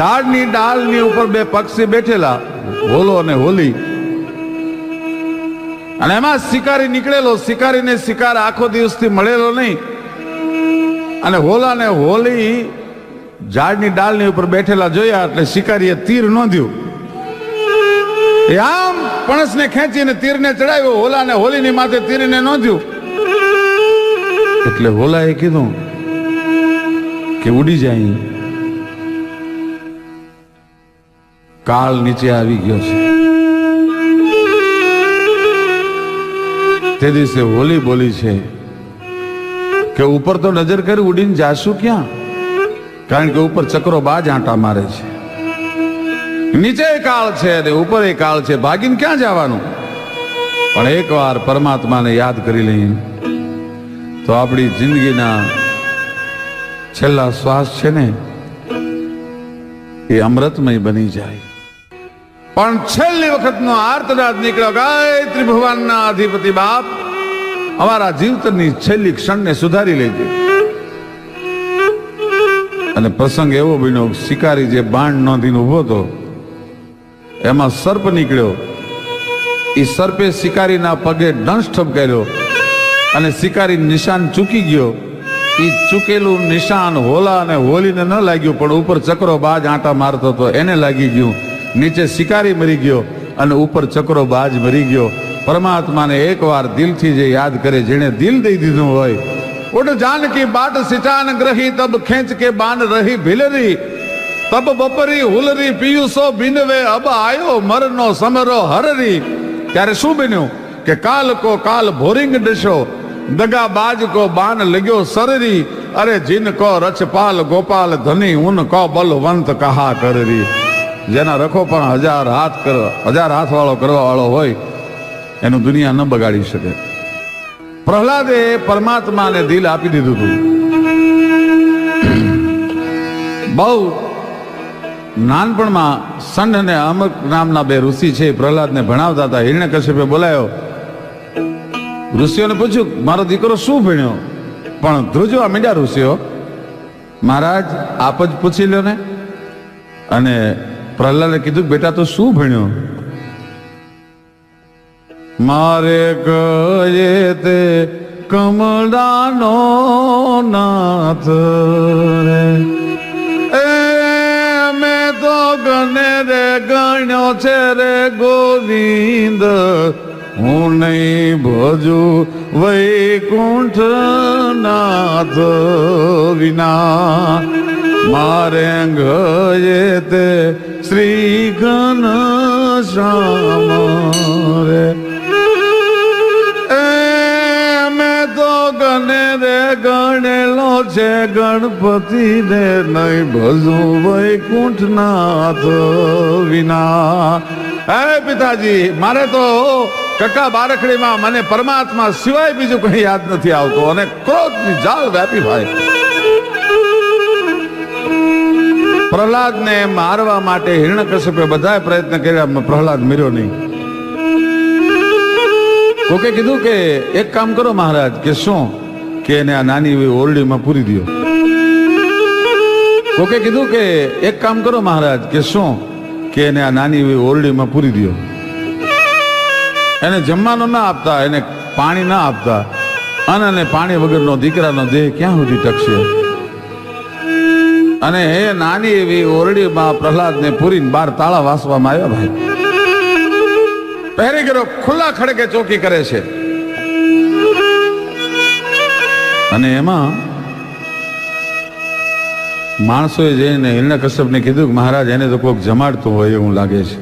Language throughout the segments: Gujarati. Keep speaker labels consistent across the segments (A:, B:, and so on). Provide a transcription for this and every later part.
A: ઝાડની ડાળની ઉપર બે પક્ષી બેઠેલા, હોલો અને હોલી, અને એમાં શિકારી નીકળેલો. શિકારીને શિકાર આખો દિવસથી મળેલો નહીં, અને હોલા ને હોલી ઝાડની ડાળની ઉપર બેઠેલા જોયા એટલે શિકારીએ તીર નોંધ્યું. એ આમ પણસને ખેંચીને તીરને ચડાવ્યો, હોલા ને હોલીની માથે તીરને નોંધ્યું. એટલે હોલાએ કીધું કે ઉડી જાય, કાળ નીચે આવી ગયો છે. તે દિવસે હોલી બોલી છે કે ઉપર તો નજર કરી, ઉડીને જાશું ક્યાં? કારણ કે ઉપર ચક્રો બાજ આંટા મારે છે, નીચે કાળ છે અને ઉપર એ કાળ છે, ભાગીને ક્યાં જવાનું? પણ એકવાર પરમાત્માને યાદ કરી લઈએ તો આપણી જિંદગીના છેલ્લા શ્વાસ છે ને એ અમૃતમય બની જાય. પણ છેલ્લી વખતનો આર્તનાદ નીકળ્યો, ગાયત્રી ભગવાનના અધિપતિ બાપ, અમારા જીવતની છેલ્લી ક્ષણને સુધારી લેજે. અને પ્રસંગ એવો બન્યો, શિકારી જે બાણ નોંધીને ઉભો હતો એમાં સર્પ નીકળ્યો. એ સર્પે શિકારીના પગે દંશ ઠપકાર્યો અને શિકારી નિશાન ચૂકી ગયો. એ ચૂકેલું નિશાન હોલા અને હોલીને ન લાગ્યું, પણ ઉપર ચક્રો બાજ આંટા મારતો હતો એને લાગી ગયું. નીચે શિકારી મરી ગયો અને ઉપર ચક્રો બાજ મરી ગયો. પરમાત્માને એકવાર દિલથી જે યાદ કરે, જેને દિલ દઈ દીધું હોય, ઉઠ જાનકી બાટ સિચાન ગ્રહી તબ ખેંચ કે બાન રહી ભિલરી તબ બપરી હુલરી પિયુસો બિનવે અબ આયો મરનો સમરો હરરી. ત્યારે શું બન્યું કે કાલ કો કાલ ભોરિંગ ડશો, દગા બાજ કો બાન લગ્યો સરરી, અરે જીન કો રચપાલ ગોપાલ ધની ઉન કો બલવંત કહા કરરી. જેના રખો પણ હજાર હાથ વાળો કરવા વાળો હોય એનું દુનિયા ન બગાડી શકે. પ્રહલાદે પરમાત્માને દિલ આપી દીધું હતું. બહુ નાનપણમાં સંડ અને અમક નામના બે ઋષિ છે, પ્રહલાદને ભણાવતા હતા. હિરણ્યકશ્યપે બોલાયો, ઋષિઓને પૂછ્યું મારો દીકરો શું ભણ્યો? પણ ધ્રુજવા માંડ્યા ઋષિઓ, મહારાજ આપ જ પૂછી લો ને. અને પ્રહલાદે કીધું બેટા તો શું ભણ્યો? મારે કહે તે કમળાનો નાથ રે, એ મેં તો ગને રે ગણ્યો છે રે ગોવિંદ, હું નહીં ભજું વૈકુંઠ નાથ વિના. મારે ગયે તે શ્રી ઘન શ્યામ રે, ગને રે ગણેલો છે ગણપતિ ને, નહીં ભજું વૈકુંઠ નાથ વિના. હે પિતાજી, મારે તો કકા બારખડીમાં મને પરમાત્મા સિવાય બીજું કઈ યાદ નથી આવતું, અને ક્રોધની જાળ વ્યાપી ભાઈ. પ્રહલાદને મારવા માટે હિરણ્યકશ્યપે બધાએ પ્રયત્ન કર્યા, પ્રહલાદ મર્યો નહીં. કોકે કીધું કે એક કામ કરો મહારાજ, કે શું? કે એને આ નાની એવી ઓરડીમાં પૂરી દો. કોકે કીધું કે એક કામ કરો મહારાજ, કે શું? કે એને આ નાની એવી ઓરડીમાં પૂરી દો. એને જમવાનું ના આપતા, એને પાણી ના આપતા, અને પાણી વગરનો દીકરાનો દેહ ક્યાં સુધી ટકશે? અને એ નાની એવી ઓરડીમાં પ્રહલાદને પૂરીને બાર તાળા વાસવામાં આવ્યા ભાઈ. પહેરી ગયો ખુલ્લા ખડકે ચોકી કરે છે, અને એમાં માણસોએ જઈને હિરણ્યકશ્યપને કીધું કે મહારાજ એને તો કોઈક જમાડતું હોય એવું લાગે છે,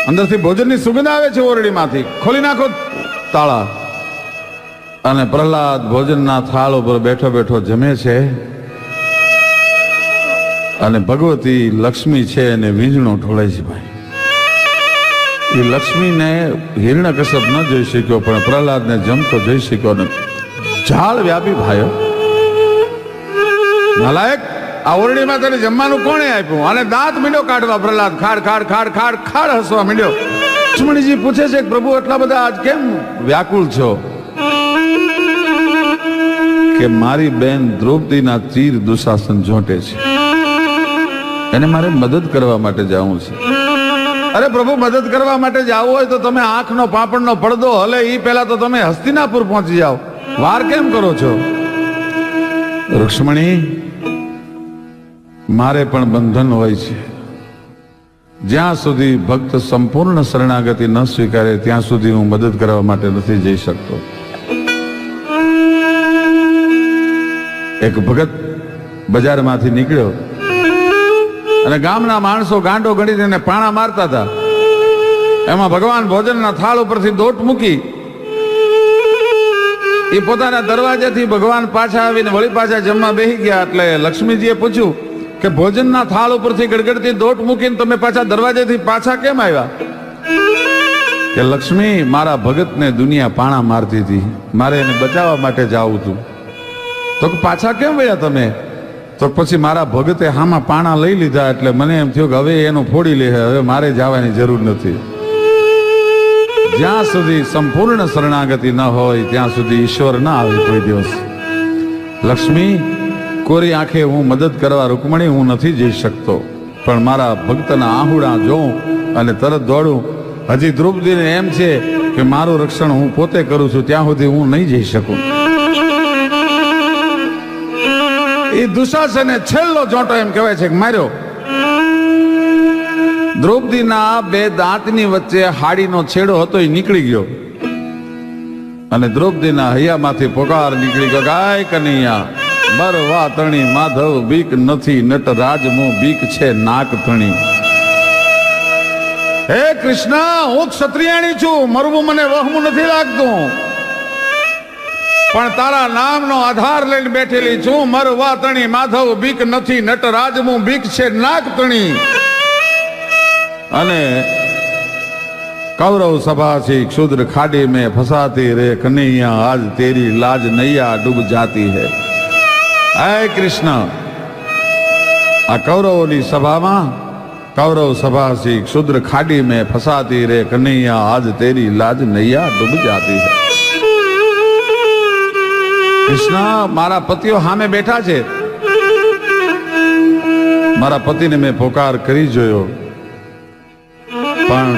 A: અંદરથી ભોજનની સુગંધ આવે છે ઓરડીમાંથી, ખોલી નાખો તાળા. અને પ્રહલાદ ભોજનના થાળ ઉપર બેઠો બેઠો જમે છે, અને ભગવતી લક્ષ્મી છે એને વીંજણો ઢોળે છે ભાઈ. એ લક્ષ્મીને હિરણ્યકશ્યપ ન જોઈ શક્યો, પણ પ્રહલાદને જમતો જોઈ શક્યો, ને ઝાડ વ્યાપી ભાઈઓ. નાલાયક, આ ઓરડીમાં તને જમવાનું કોણે આપ્યું? અને દાંત મીંડો કાઢવા પ્રહલાદ, ખાડ ખાડ ખાડ ખાડ ખાડ હસવા મીંડ્યો. લક્ષ્મણજી પૂછે છે કે પ્રભુ એટલા બધા આજ કેમ વ્યાકુળ છો? કે મારી બેન દ્રૌપદીના તીર દુશાસન જોંટે છે. એને મારે મદદ કરવા માટે જવું છે. અરે પ્રભુ, મદદ કરવા માટે જવું હોય તો તમે આંખનો પાપડનો પડદો હલે એ પહેલા તો તમે હસ્તિનાપુર પહોંચી જાઓ. વાર કેમ કરો છો? રૂક્ષ્મણી, મારે પણ બંધન હોય છે. જ્યાં સુધી ભક્ત સંપૂર્ણ શરણાગતિ ન સ્વીકારે ત્યાં સુધી હું મદદ કરવા માટે નથી જઈ શકતો. એક ભગત બજારમાંથી નીકળ્યો અને ગામના માણસો ગાંડો ગણીને એને પાણા મારતા હતા. એમાં ભગવાન ભોજનના થાળ ઉપરથી દોટ મૂકી એ પોતાના દરવાજાથી ભગવાન પાછા આવીને વળી પાછા જમવા બેસી ગયા. એટલે લક્ષ્મીજીએ પૂછ્યું કે ભોજનના થાળ ઉપરથી ગડગડતી દોટ મૂકીને તમે પાછા દરવાજેથી પાછા કેમ આવ્યા? કે લક્ષ્મી, મારા ભગતને દુનિયા પાણા મારતી હતી, મારે એને બચાવવા માટે જાવું હતું. તો પાછા કેમ વળ્યા તમે? તો પછી મારા ભગતે હામાં પાણા લઈ લીધા એટલે મને એમ થયું કે હવે એનું ફોડી લે, હવે મારે જવાની જરૂર નથી. જ્યાં સુધી સંપૂર્ણ શરણાગતિ ન હોય ત્યાં સુધી ઈશ્વર ના આવે કોઈ દિવસ. લક્ષ્મી, કોરી આંખે હું મદદ કરવા રૂકમણી હું નથી જઈ શકતો, પણ મારા ભક્તના આહુડા જોઉં અને તરત દોડું. હજી દ્રૌપદીને એમ છે કે મારું રક્ષણ હું પોતે કરું છું, ત્યાં સુધી હું નહીં જઈ શકું. એ દુશાસને છેલ્લો જોંટો એમ કહેવાય છે કે માર્યો. દ્રૌપદીના બે દાંતની વચ્ચે હાડીનો છેડો હતો એ નીકળી ગયો અને દ્રૌપદીના હૈયામાંથી પોકાર નીકળી ગયો, ગાય કનૈયા બરવા તણી માધવ બીક નથી, નટરાજ મું બીક છે નાક તણી. હે કૃષ્ણ, હું ક્ષત્રિયાણી છું, મરવું મને વહમું નથી લાગતું, પણ તારા નામનો આધાર લઈને બેઠેલી છું. મરવા તણી માધવ બીક નથી, નટરાજ મું બીક છે નાક તણી. અને कौरव सभा से क्षुद्र खाड़ी में फंसाती रे कन्हैया, आज तेरी लाज नैया डूब जाती है. ऐ कृष्ण, आ कौरवोनी सभाમાં कौरव सभा से क्षुद्र खाड़ी में फंसाती रे कन्हैया, आज तेरी लाज नैया डूब जाती है. कृष्ण, मारा पतिओ हामे बैठा छे, मारा पतिने मैं पोकार करी जोयो, પણ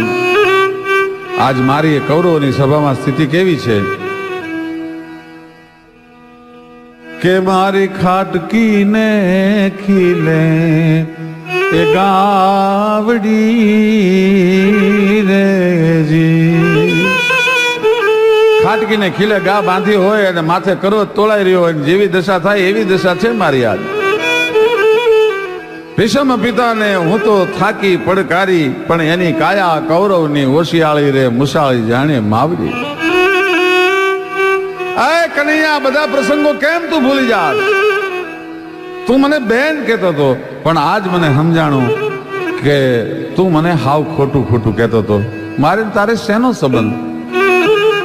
A: આજ મારી કૌરવોની સભામાં સ્થિતિ કેવી છે કે મારી ખાટકીને ખીલે એ ગાવડી રેજી. ખાટકીને ખીલે ગા બાંધી હોય અને માથે કરો તોળાઈ રહ્યો હોય, જેવી દશા થાય એવી દશા છે મારી આજ. ભીષમ પિતાને હું તો થાકી પડકારી, પણ એની કાયા કૌરવની ઓશિયાળી રે મુસાળી જાણે માવડી. આ કનૈયા, બધા પ્રસંગો કેમ તું ભૂલી જા? તું મને બેન કહેતો હતો, પણ આજ મને સમજાણું કે તું મને હાવ ખોટું ખોટું કહેતો હતો. મારે તારે શેનો સંબંધ?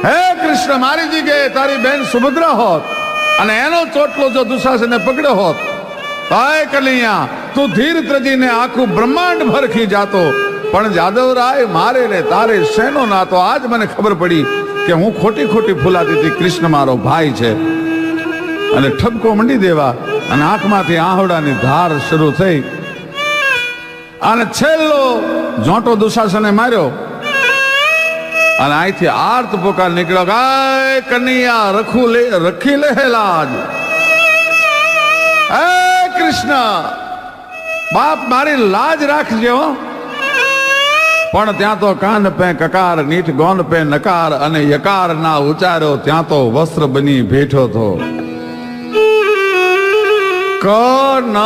A: હે કૃષ્ણ, મારી જગ્યાએ તારી બેન સુભદ્રા હોત અને એનો ચોટલો જો દુશાસને પકડ્યો હોત, હાય કનૈયા, તું ધીર ત્રજીને આખું બ્રહ્માંડ ભરખી જાતો. પણ જાદવરાય, મારે ને તારે શેનો નાતો? આજ મને ખબર પડી કે હું ખોટી ખોટી ફૂલાતી હતી. કૃષ્ણ મારો ભાઈ છે. અને ઠપકો મંડી દેવા અને આંખમાંથી આહવડાની ધાર શરૂ થઈ અને છેલ્લો જોંટો દુશાસને માર્યો અને અહીંથી આર્ત પોકાર નીકળ્યો, ગાય કનૈયા રખી લે લાજ. કૃષ્ણ, બાપ મારી લાજ રાખજો. પણ ત્યાં તો કાન પે કકાર, નીઠ ગોન પે નકાર અને યકાર ના ઉચ્ચાર્યો, ત્યાં તો વસ્ત્ર બની બેઠો તો. ક ન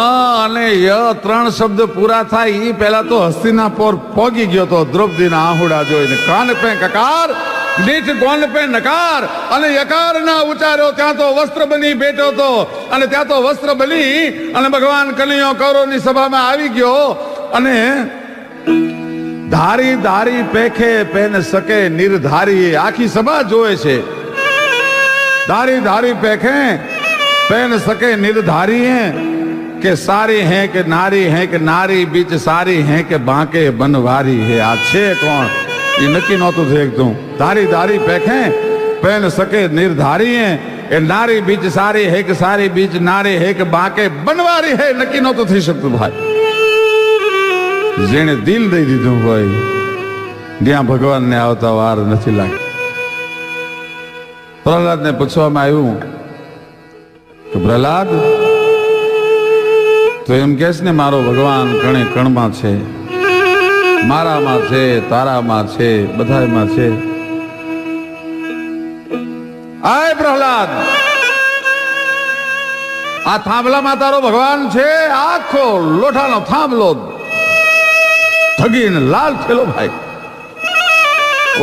A: અને ય ત્રણ શબ્દ પૂરા થાય એ પહેલા તો હસ્તિનાપુર પોગી ગયો તો દ્રૌપદીના આહુડા જોઈને. કાન પે કકાર, નીઠ ગોન પે નકાર અને યકાર ના ઉચ્ચાર્યો, ત્યાં તો વસ્ત્ર બની બેઠો તો. અને ત્યાં તો વસ્ત્ર બની અને ભગવાન કનૈયો કૌરવની સભામાં આવી ગયો અને ધારી ધારી પેખે પેન સકે નિર્ધારી. આખી સભા જોવે છે. ધારી ધારી પેખે पेन सके निर्धारी है કે સારી હે કે નારી હે કે નારી બીચ સારી હે કે બાંકે બનવારી હે. આ છે કોણ એ નક્કી નહોતું થયું. ધારી ધારી પેખે પેન સકે નિર્ધારી હે, એ નારી બીચ સારી હે કે સારી બીચ નારી હે કે બાંકે બનવારી હે નક્કી નહોતું થઈ શકતું ભાઈ. જેણે દિલ દઈ દીધું હોય ત્યાં ભગવાનને આવતા વાર નથી લાગતી. પ્રહલાદને પૂછવામાં આવ્યું કે પ્રહલાદ, તો એમ કે છે ને મારો ભગવાન કણે કણમાં છે, મારામાં છે, તારામાં છે, બધામાં છે. આય પ્રહલાદ, આ થાંભલામાં તારો ભગવાન છે. આખો લોઠાનો થાંભલો થગીને લાલ થયેલો ભાઈ.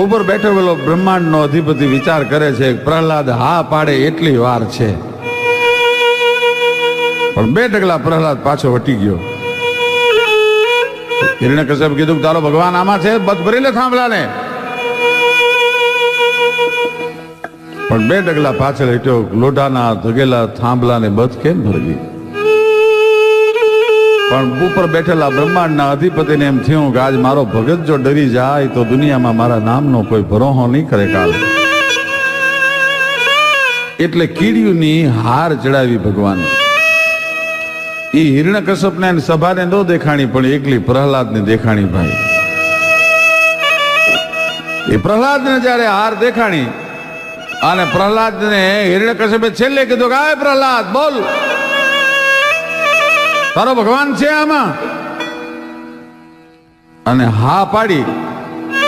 A: ઉપર બેઠો પેલો બ્રહ્માંડ નો અધિપતિ વિચાર કરે છે પ્રહલાદ હા પાડે એટલી વાર છે, પણ 2 ડગલા પ્રહલાદ પાછો વટી ગયો. હિરણ્યકશ્યપ કીધું તારો ભગવાન આમાં છે, બધ ભરી લે થાંભલાને. પણ 2 ડગલા પાછળ હેઠો લોઢાના ધગેલા થાંભલાને બધ કેમ ભરવી? પણ ઉપર બેઠેલા બ્રહ્માંડના અધિપતિને એમ થયું કે આજ મારો ભગત જો ડરી જાય તો દુનિયામાં મારા નામનો કોઈ ભરોહો નહીં કરે કાલે. એટલે કીડીઓની હાર ચડાવી ભગવાન. એ હિરણ્યકશ્યપને સભાને ન દેખાણી, પણ એકલી પ્રહલાદને દેખાણી ભાઈ. એ પ્રહલાદને જ્યારે હાર દેખાણી અને પ્રહલાદને હિરણ્યકશ્યપે છેલ્લે કીધું કે આય પ્રહલાદ બોલ, તારો ભગવાન છે આમાં? અને હા પાડી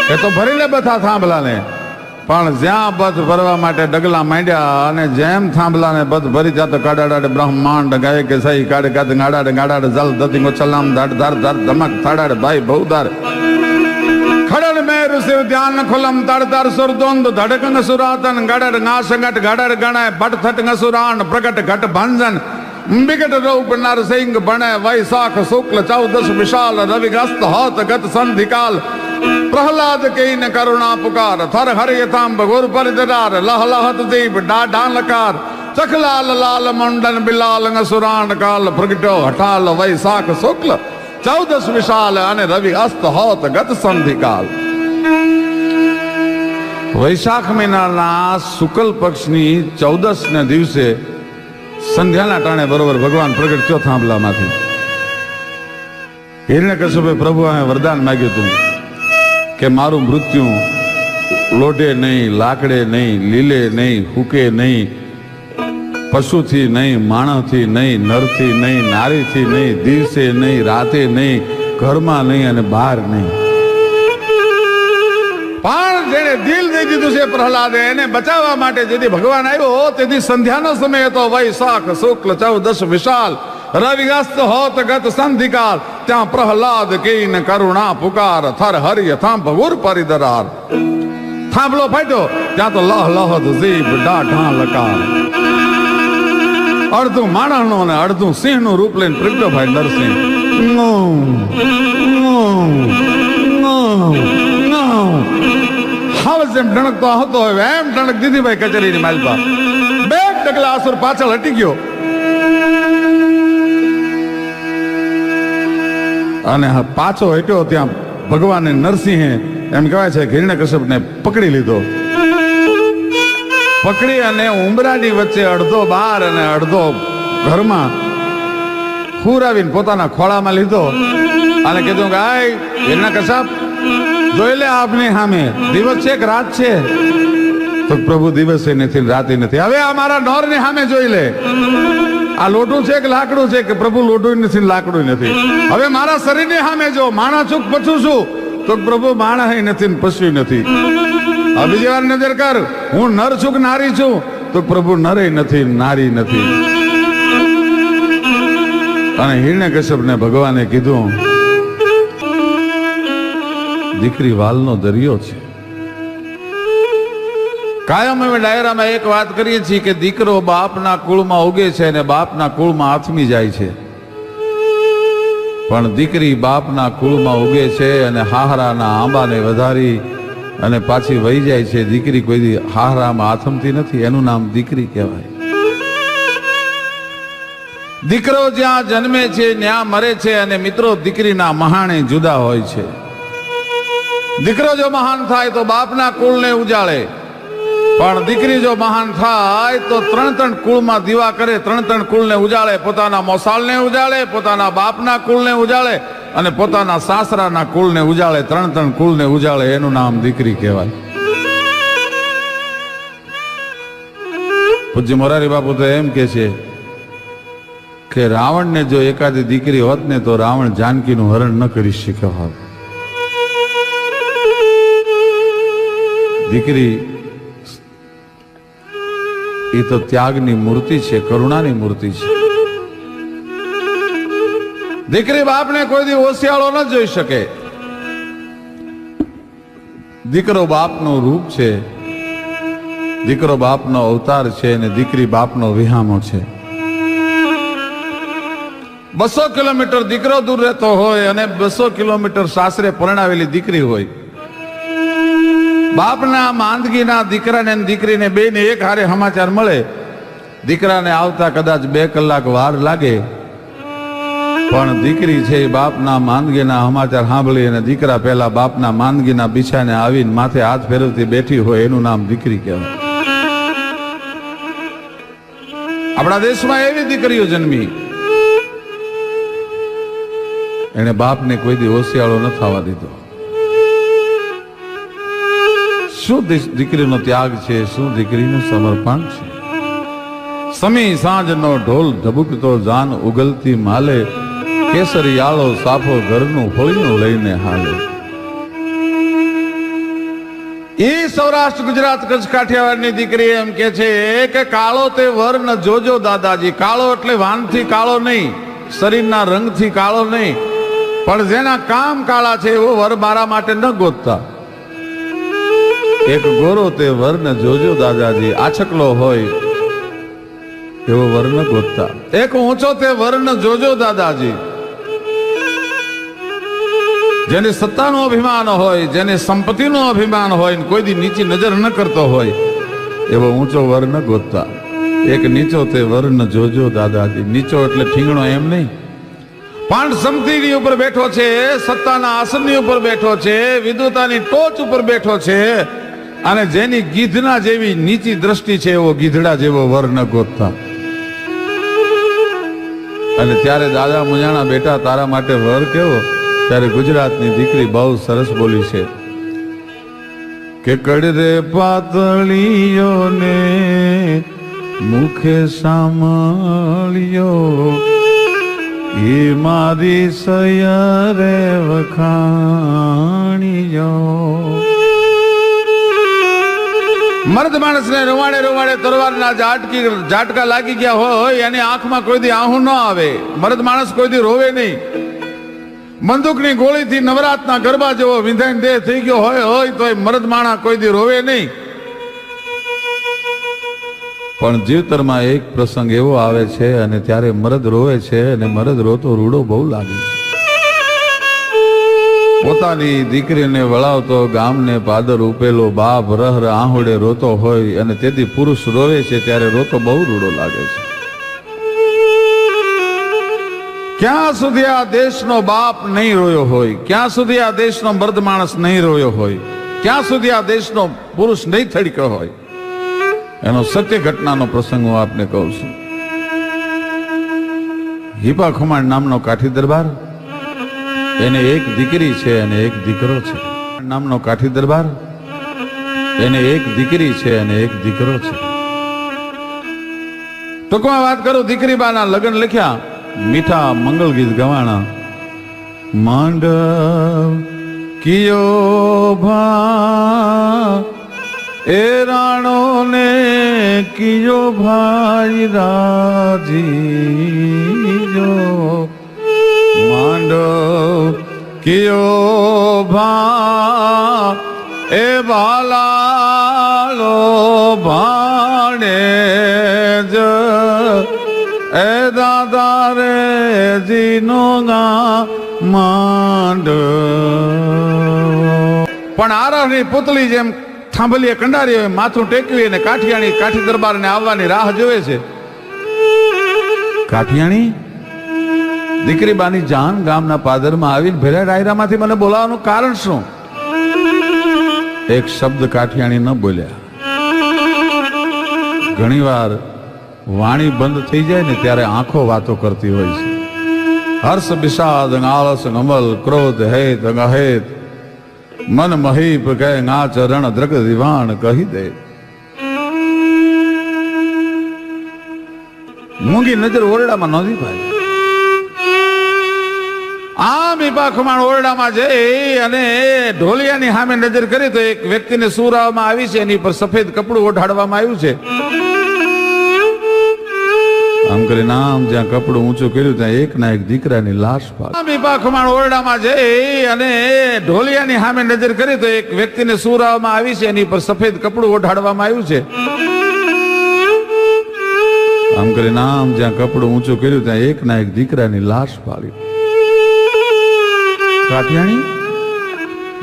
A: કે તો ભરી લે બધા થાંભલાને. પણ જ્યાં બધ ભરવા માટે ડગલા માંડ્યા અને જેમ થાંભલાને બધ ભરી ત્યાં તો કાડાડે બ્રહ્માંડ ગાય કે સહી કાઢે કાઢે ગાડાડે જલ દતિંગો ચલામ ધાડ ધાર ધાર ધમક થાડાડે ભાઈ બહુદાર ખડડ મેર શિવ ધ્યાન ખુલમ તડતર સુરદોંદ ધડકંગ સુરાતન ગડડ નાસંગટ ગડડ ગણાય ભટ થટંગ સુરાણ પ્રગટ ઘટ ભંજન વિકટ રૂપ નરસિંહ બણે વૈશાખ શુક્લ 14 વિશાલ રવિગ્રસ્ત હોત ગત સંધિકાલ પ્રહલાદ કહીને કરુણા પુકાર થર હરિયતાંબ ગુર પરિદરાર લહ લહત દીપ ડાલકાર ચખલાલ લાલ મંડન બિલાલ સુરાણ કાલ પ્રગટો હટાલ વૈશાખ શુક્લ 14 વિશાલ અને રવિ અસ્ત હોત ગત સંધિકાલ. વૈશાખ મહિનાના શુક્લ પક્ષની 14 દિવસે સંધ્યાના ટાણે બરોબર ભગવાન પ્રગટ થયો થાંભલામાંથી. હિરણ્યકશ્યપે પ્રભુ વરદાન માંગ્યું હતું કે મારું મૃત્યુ લોઢે નહીં, લાકડે નહીં, લીલે નહીં, હુકે નહીં, પશુથી નહીં, માણસથી નહીં, નરથી નહીં, નારીથી નહીં, દિવસે નહીં, રાતે નહીં, ઘરમાં નહીં અને બહાર નહીં. પણ જેને દિલ દઈ દીધું છે પ્રહલાદે, એને બચાવવા માટે જેથી ભગવાન આવ્યો તેથી સંધ્યાનો સમય હતો. વૈશાખ શુક્લ 14 વિશાલ રવિગ્રસ્ત હોત ગત સંધિકાલ ત્યાં પ્રહલાદ કહીને કરુણા પુકાર થર હરિય થાંભ ગુર પરિદરાર. થાંભલો ફાટ્યો ત્યાં તો લહ લહત જીભ ડાઢા લકાર. અડધું માણસનું અને અડધું સિંહનું રૂપ લઈને પ્રગટ્યો ભાઈ નરસિંહ. હવે જેમ ઢણકતો હતો એમ ઢણક દીધી ભાઈ કચેરીની માલપા. 2 ડગલા અસુર પાછળ હટી ગયો અને પાછો હટ્યો ત્યાં ભગવાને નરસિંહે એમ કહેવાય છે હિરણ્યકશ્યપને પકડી લીધો. પકડી અને ઉંબરાની વચ્ચે અડધો બહાર અને અડધો ઘરમાં હુરાવીને પોતાના ખોળામાં લીધો અને કીધું કે આય હિરણ્યકશ્યપ જોઈ લે આપની સામે દિવસ છે કે રાત છે? તો પ્રભુ દિવસે નથી રાતે નથી. હવે આ મારા નોરની સામે જોઈ લે, આ લોઢું છે કે લાકડું છે? કે પ્રભુ લોઢું નથી લાકડું નથી. હવે મારા શરીરની સામે જો, માણસ છું પછું છું? તો પ્રભુ માણસ નથી પશુ નથી. હવે બીજી વાર નજર કર, હું નર છું કે નારી છું? તો પ્રભુ નરે નથી નારી નથી. અને હિરણ્યકશ્યપને ભગવાને કીધું દીકરી વાલનો દરિયો છે. કાયમ અમે ડાયરામાં એક વાત કરીએ છીએ કે દીકરો બાપના કુળમાં ઉગે છે અને બાપના કુળમાં આથમી જાય છે, પણ દીકરી બાપના કુળમાં ઉગે છે અને હાહરાના આંબાને વધારી અને પાછી વહી જાય છે. દીકરી કોઈ હાહરામાં આથમતી નથી, એનું નામ દીકરી કહેવાય. દીકરો જ્યાં જન્મે છે ત્યાં મરે છે અને મિત્રો દીકરીના મહાણે જુદા હોય છે. દીકરો જો મહાન થાય તો બાપના કુળને ઉજાળે, પણ દીકરી જો મહાન થાય તો 3 કુળમાં દીવા કરે, 3 કુળને ઉજાળે, પોતાના મોસાળને ઉજાળે, પોતાના બાપના કુળને ઉજાળે અને પોતાના સાસરાના કુળને ઉજાળે, ત્રણ ત્રણ કુળને ઉજાળે, એનું નામ દીકરી કહેવાય. પૂજ્ય મોરારી બાપુ તો એમ કે છે કે રાવણને જો એકાદી દીકરી હોત ને તો રાવણ જાનકીનું હરણ ન કરી શક્યો હોત. દીકરી એ તો ત્યાગની મૂર્તિ છે, કરુણાની મૂર્તિ છે. દીકરી બાપને કોઈ દી ઓસિયાળો ન જોઈ શકે. દીકરો બાપનું રૂપ છે, દીકરો બાપનો અવતાર છે, અને દીકરી બાપનો વિહામો છે. 200 કિલોમીટર દીકરો દૂર રહેતો હોય અને 200 કિલોમીટર સાસરે પરણાવેલી દીકરી હોય. બાપના માંદગીના દીકરાને અને દીકરીને બેને એક હારે સમાચાર મળે. દીકરાને આવતા કદાચ 2 કલાક વાર લાગે, પણ દીકરી છે એ બાપના માંદગીના સમાચાર સાંભળી અને દીકરા પહેલા બાપના માંદગીના બિછાને આવીને માથે હાથ ફેરવતી બેઠી હોય, એનું નામ દીકરી કહેવાય. આપણા દેશમાં એવી દીકરીઓ જન્મી, એને બાપને કોઈ દી હોશિયાળો ન થવા દીધો. શું દીકરીનો ત્યાગ છે, શું દીકરીનું સમર્પણ છે. સમી સાંજનો ઢોલ ધબુકતો જાન ઉગલતી માલે, કેસરિયાળો સાફો ઘરનું ફળિયું લઈને હાલે. એ સૌરાષ્ટ્ર ગુજરાત કચ્છ કાઠિયાવાડની દીકરી એમ કે છે કે કાળો તે વર ન જોજો દાદાજી. કાળો એટલે વાનથી કાળો નહીં, શરીરના રંગથી કાળો નહીં, પણ જેના કામ કાળા છે એવો વર મારા માટે ન ગોતતા. એક ગોરો તે વર ન જોજો દાદાજી, આછકલો હોય એવો વર ન ગોતતા. એક ઊંચો તે વર ન જોજો દાદાજી, જેને સત્તાનું અભિમાન હોય, જેને સંપત્તિનું અભિમાન હોય, કોઈ દી નીચી નજર ન કરતો હોય એવો ઊંચો વર ન ગોતતા. એક નીચો તે વર ન જોજો દાદાજી. નીચો એટલે ઠીંગણો એમ નહીં, પાંડ સમતીની ઉપર બેઠો છે, સત્તાના આસનની ઉપર બેઠો છે, વિદ્વતાની ટોચ ઉપર બેઠો છે, અને જેની ગીધના જેવી નીચી દ્રષ્ટિ છે એવો ગીધડા જેવો વર ન ગોતતા. અને ત્યારે દાદા મુંજાણા બેટા તારા માટે વર કેવો? ત્યારે ગુજરાતની દીકરી બહુ સરસ બોલી છે કે કડરે પાતળીઓ ને મુખે સાંભળ્યો, એ મારી સયરે વખાણ્યો. મર્દ માણસને રૂવાડે રૂવાડે તલવારના ઝાટકા લાગી ગયા હોય, એની આંખમાં કોઈ દી આહું ન આવે. મર્દ માણસ કોઈ દી રોવે નહીં. બંદૂકની ગોળીથી નવરાતના ગરબા જેવો વિંધાઈને દેહ થઈ ગયો હોય તો મર્દ માણા કોઈ દી રોવે નહીં. પણ જીવતરમાં એક પ્રસંગ એવો આવે છે અને ત્યારે મરદ રોવે છે, અને મરદ રોતો રૂડો બહુ લાગે છે. પોતાની દીકરીને વળાવતો ગામને પાદર ઉપેલો બાપ રહ આહુડે રોતો હોય, અને તેથી પુરુષ રોવે છે ત્યારે રોતો બહુ રૂડો લાગે છે. ક્યાં સુધી આ દેશનો બાપ નહીં રોયો હોય, ક્યાં સુધી આ દેશનો મર્દ માણસ નહીં રોયો હોય, ક્યાં સુધી આ દેશનો પુરુષ નહીં થડક્યો હોય, એનો સત્ય ઘટનાનો પ્રસંગ હું આપને કહું છું. હિપા ખુમાણ નામનો કાઠી દરબાર, એને એક દીકરી છે અને એક દીકરો છે. નામનો કાઠી દરબાર, એને એક દીકરી છે અને એક દીકરો છે. ટૂંકમાં વાત કરું, દીકરી બાના લગ્ન લખ્યા, મીઠા મંગલ ગીત ગવાણા. માંડવ કિયો ભા એ રાણો ને કિયો ભાઈ રાજી જો, માંડવ કિયો ભા એ ભાલાલો ભાણે જ એ દાદા રે જીનો ગા માંડ. પણ આરહની પુતળી જેમ થાંભલીએ કંડારી હોય, માથું ટેકવી અને કાઠી દરબારને આવવાની રાહ જોવે છે. કાઠિયાણી દીકરી બાની જાન ગામના પાદરમાં આવીને ભેરા ડાયરામાંથી મને બોલાવવાનું કારણ શું? એક શબ્દ કાઠિયાણી ન બોલ્યા. ઘણી વાર વાણી બંધ થઈ જાય ને ત્યારે આંખો વાતો કરતી હોય છે. હર્ષ વિષાદ આળસ અમલ ક્રોધ હેત અહેત મન મહીપ કહે ના ચરણ દ્રગ દિવાણ કહી દે. મૂંગી નજર ઓરડામાં નોંધી પાય. આમ ઈપા ખુમાણ ઓરડામાં જઈ અને ઢોલિયાની સામે નજર કરી તો એક વ્યક્તિને સુરાવામાં આવી છે, એની પર સફેદ કપડું ઓઢાડવામાં આવ્યું છે. આમ કરીને આમ જ્યાં કપડું ઊંચું કર્યું ત્યાં એક ના એક દીકરાની લાશ પાડી. આમ ઈપા ખુમાણ ઓરડામાં જઈ અને ઢોલિયાની સામે નજર કરી તો એક વ્યક્તિને સુરાવામાં આવી છે, એની પર સફેદ કપડું ઓઢાડવામાં આવ્યું છે. આમ કરીને આમ જ્યાં કપડું ઊંચું કર્યું ત્યાં એક ના એક દીકરાની લાશ પાડી. કાઠિયાણી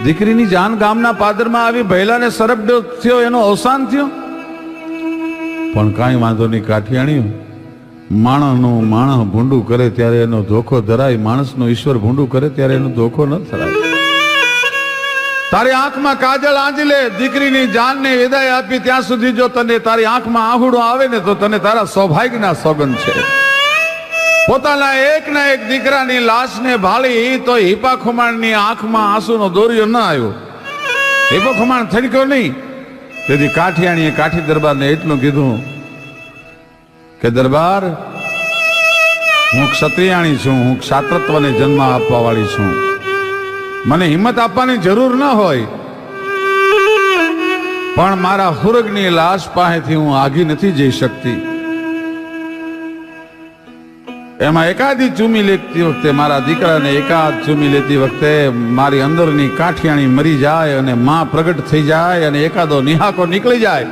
A: દીકરીની જાન ગામના પાદરમાં આવી ભૈલાને સરપડો થયો, એનો અવસાન થયો. પણ કાંઈ વાંધો નહીં કાઠિયાણી, માણસનું માણસ ભૂંડું કરે ત્યારે એનો ધોખો ધરાય, માણસનો ઈશ્વર ભૂંડું કરે ત્યારે એનો ધોખો ન ધરાય. તારી આંખમાં કાજળ આંજી લે, દીકરીની જાનને વિદાય આપી ત્યાં સુધી જો તને તારી આંખમાં આહુડો આવે ને તો તને તારા સૌભાગ્યના સોગંદ છે. પોતાના એક ના એક દીકરાની લાશને ભાળી તો હિપા ખુમાણની આંખમાં આંસુનો દોરિયો ન આવ્યો. હિપા ખુમાણ થડક્યો નહીં. તેથી કાઠિયાણીએ કાઠી દરબારને એટલું કીધું કે દરબાર, હું ક્ષત્રિયાણી છું, હું ક્ષાત્રત્વને જન્મ આપવા વાળી છું, મને હિંમત આપવાની જરૂર ન હોય, પણ મારા હુરગની લાશ પાસેથી હું આગી નથી જઈ શકતી. એમાં એકાદી ચૂમી લેતી વખતે, મારા દીકરાને એકાદ ચૂમી લેતી વખતે મારી અંદરની કાઠિયાણી મરી જાય અને માં પ્રગટ થઈ જાય અને એકાદો નિહાકો નીકળી જાય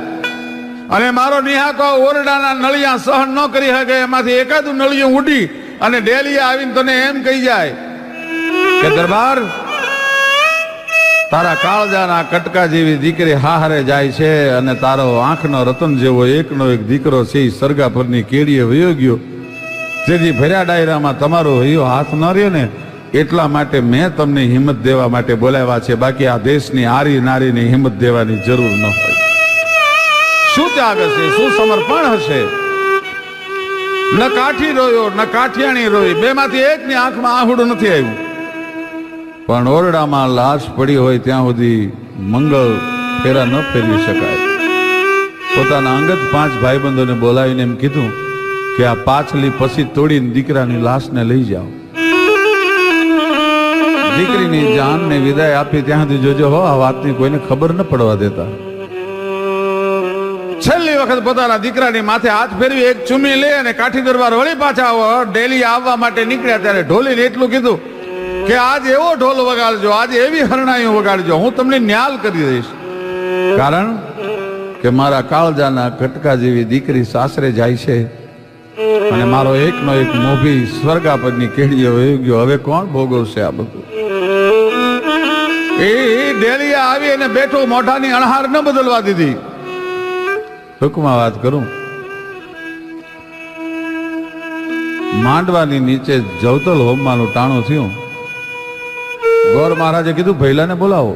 A: અને મારો નિહાકો ઓરડાના નળિયા સહન ન કરી શકે, એમાંથી એકાદું નળિયું ઉડી અને ડેલીએ આવીને તને એમ કહી જાય કે દરબાર, તારા કાળજાના કટકા જેવી દીકરી હારે જાય છે અને તારો આંખનો રતન જેવો એકનો એક દીકરો છે એ સરગા પરની કેડીએ વયો ગયો. જેથી ભર્યા ડાયરામાં તમારો હૈયો હાથ ન રહ્યો ને, એટલા માટે મેં તમને હિંમત દેવા માટે બોલાવ્યા છે. બાકી આ દેશની આરી નારીને હિંમત દેવાની જરૂર ન હોય. શું ત્યાગ હશે, શું સમર્પણ હશે. ન કાઠી રોયો ન કાઠિયાણી રોઈ, બેમાંથી એકની આંખમાં આહુડું નથી આવ્યું. પણ ઓરડામાં લાશ પડી હોય ત્યાં સુધી મંગળ ફેરા ન ફેરવી શકાય. પોતાના અંગત 5 ભાઈબંધોને બોલાવીને એમ કીધું કે આ પાછલી પછી તોડીને દીકરાની લાશને લઈ જાઓ. દીકરીની જાનને વિદાય આપી ત્યાં સુધી જોજો હો, આ વાતની કોઈને ખબર ન પડવા દેતા. છેલ્લી વખત પોતાના દીકરાની માથે હાથ ફેરવી એક ચૂમી લે અને કાઠી દરબાર વળી પાછા ડેલી આવવા માટે નીકળ્યા ત્યારે ઢોલીને એટલું કીધું કે આજ એવો ઢોલ વગાડજો, આજે એવી હરણાઈઓ વગાડજો, હું તમને ન્યાલ કરી દઈશ. કારણ કે મારા કાળજાના કટકા જેવી દીકરી સાસરે જાય છે અને મારો એકનો એક મોભી સ્વર્ગા પરની કેડીએ વહી ગયો. હવે કોણ ભોગવશે આ બધું? એ ડેલીએ આવી અને બેઠો, મોઢાની અણહાર ન બદલવા દીધી. ટૂંકમાં વાત કરું, માંડવાની નીચે જવતલ હોમવાનું ટાણું થયું. ગોર મહારાજે કીધું ભૈલાને બોલાવો.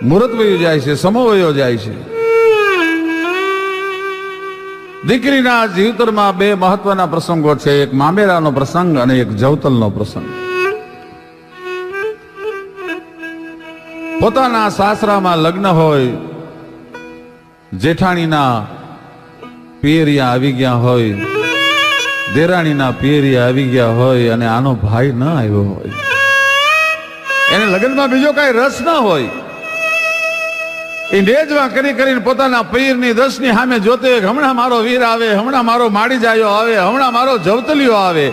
A: મુહૂર્ત વયું જાય છે, સમો વયો જાય છે. દીકરીના જીવતરમાં 2 મહત્વના પ્રસંગો છે, એક મામેરાનો પ્રસંગ અને એક જવતલનો પ્રસંગ. પોતાના સાસરામાં લગ્ન હોય, જેઠાણીના પિયરિયા આવી ગયા હોય, દેરાણીના પિયરિયા આવી ગયા હોય અને આનો ભાઈ ન આવ્યો હોય, એને લગ્નમાં બીજો કઈ રસ ન હોય, એ નેજવા કરી કરીને પોતાના પીરની દસની સામે જોતે હમણાં મારો વીર આવે, હમણાં મારો માડી જાયો આવે, હમણાં મારો જવતલિયો આવે.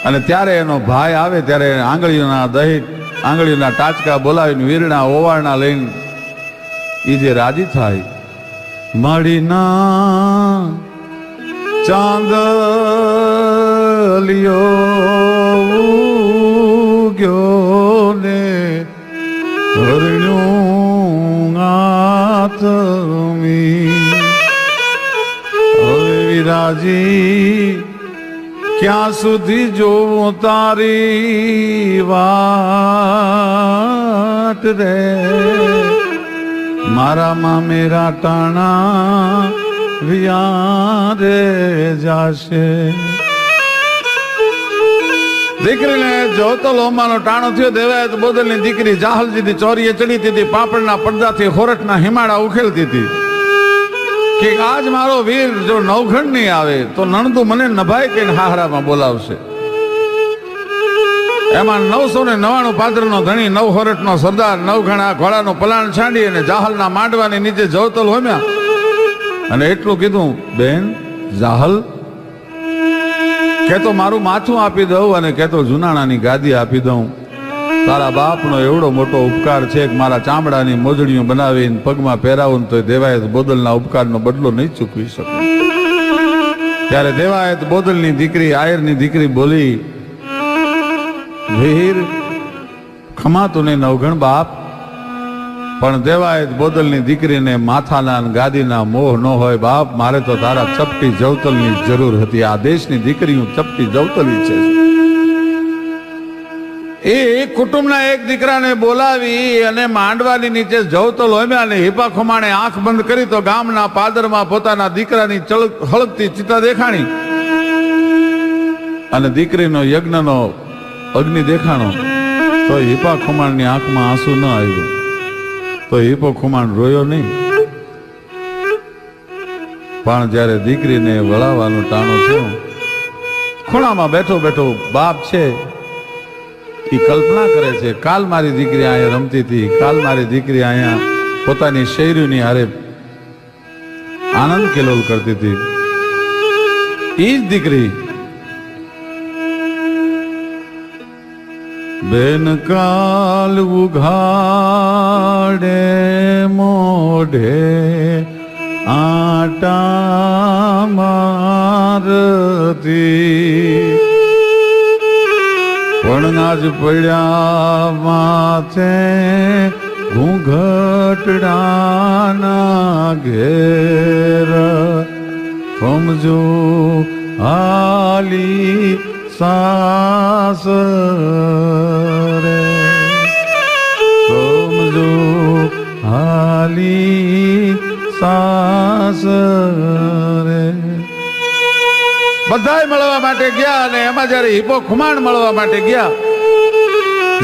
A: અને ત્યારે એનો ભાઈ આવે ત્યારે આંગળીઓના દહીં, આંગળીઓના ટાચકા બોલાવીને વીરણા ઓવાળના લઈને એ જે રાજી થાય, માડીના ચાંદલિયો ગયો ને હરણ્યું આતમી, હવે વિરાજી ક્યાં સુધી જોવું તારી વાટ રે, મારા મામેરા ટાણા વિયારે જાશે. દીકરીને જોતો લોમાનો ટાણો થયો. દેવાયત બોદલની દીકરી જાહલજીની ચોરીએ ચડી હતી. પાપડના પડદાથી હોરઠના હિમાડા ઉખેલતી હતી કે આજ મારો વીર જો નવઘણ નહીં આવે તો નણદુ મને નભાઈ કહીને હાહરામાં બોલાવશે. એમાં 999 પાદરનો ધણી, 9 હોરઠનો સરદાર, 9 ઘણા ઘોડાનો પલાણ છાંડી અને જાહલના માંડવાની નીચે જવતલ હોમ્યા અને એટલું કીધું, બેન જાહલ, કે તો મારું માથું આપી દઉં અને કે તો જુનાણાની ગાદી આપી દઉં. તારા બાપનો એવડો મોટો ઉપકાર છે કે મારા ચામડાની મોજડીઓ બનાવીને પગમાં પહેરાવું તો દેવાયત બોદલના ઉપકારનો બદલો નહીં ચૂકવી શકું. ત્યારે દેવાયત બોદલની દીકરી, આયરની દીકરી બોલી, વીર ખમા તું નહીં નવઘણ બાપ, પણ દેવાયત બોદલની દીકરીને માથાના ગાદીના મોહ ન હોય બાપ. મારે તો તારા ચપટી જવતલની જરૂર હતી. આ દેશની દીકરી હું ચપટી જવતલી છે. એ કુટુંબના એક દીકરાને બોલાવી અને માંડવાની નીચે જવતલ હોમ્યા અને હિપા ખુમાણે આંખ બંધ કરી તો ગામના પાદરમાં પોતાના દીકરાની હળગતી ચિતા દેખાણી અને દીકરીનો યજ્ઞનો અગ્નિ દેખાણો તો હિપા ખુમાણની આંખમાં આંસુ ન આવ્યું. તો હિપો ખુમાણ રોયો નહીં, પણ જ્યારે દીકરીને વળાવવાનું ટાણું થયું, ખૂણામાં બેઠો બેઠો બાપ છે એ કલ્પના કરે છે, કાલ મારી દીકરી અહીંયા રમતી હતી, કાલ મારી દીકરી અહીંયા પોતાની શેરીની હારે આનંદ કેલોલ કરતી હતી. એ જ દીકરી બેન કાલ ઉઘાડે મોઢે આટા મારતી, પણ આજ પડ્યા માથે ઘૂંઘટડાના ઘેર સમજો હાલી સાસરે, સમજો હાલી સાસરે. બધાય મળવા માટે ગયા અને એમાં જયારે હિપો ખુમાણ મળવા માટે ગયા,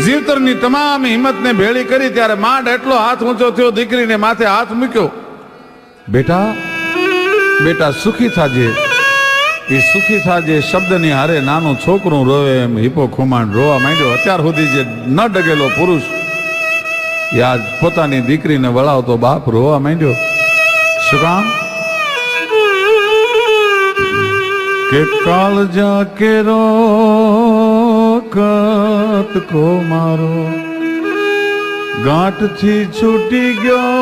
A: જીવતરની તમામ હિંમતને ભેળી કરી ત્યારે માંડ એટલો હાથ ઊંચો થયો, દીકરીને માથે હાથ મૂક્યો. બેટા બેટા સુખી થાજે. એ સુખી થાજે શબ્દની હારે નાનું છોકરું રોવે એમ હિપો ખુમાણ રોવા માંડ્યો. અત્યાર સુધી જે ન ડગેલો પુરુષ યાદ પોતાની દીકરીને વળાવતો બાપ રોવા માંડ્યો. શું કામ? કે કાલ જાકે રો કત કો મારો ગાંઠથી છૂટી ગયો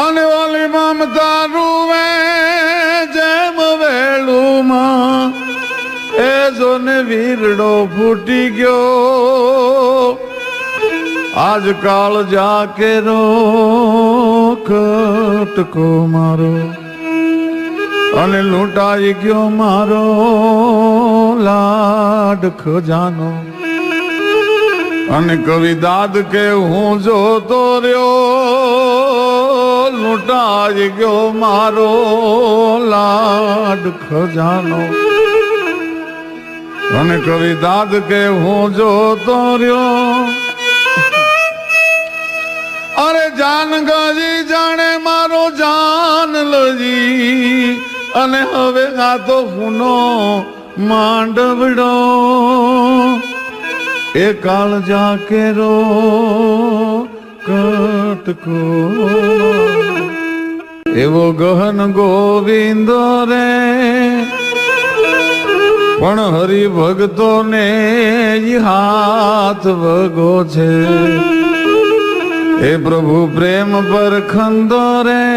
A: અને ઓલી મમતા રૂવે જેમ વેળુમાં એ જોને વીરડો ફૂટી ગયો. આજકાલ જાકે રો કત કો મારો અને લૂંટાઈ ગયો મારો લાડ ખજાનો. અને કવિ દાદ કે હું જોતો રહ્યો, લૂંટાઈ ગયો મારો લાડ ખજાનો. અને કવિ દાદ કે હું જોતો રહ્યો, અરે જાન ગજી જાણે મારો જાન લજી. અને હવે આ તો હુનો માંડવડો એ કાળ જાકે રો કટકો. એવો ગહન ગોવિંદો રે પણ હરિભક્તો ને હાથ વગો છે. એ પ્રભુ પ્રેમ પર ખંદો રે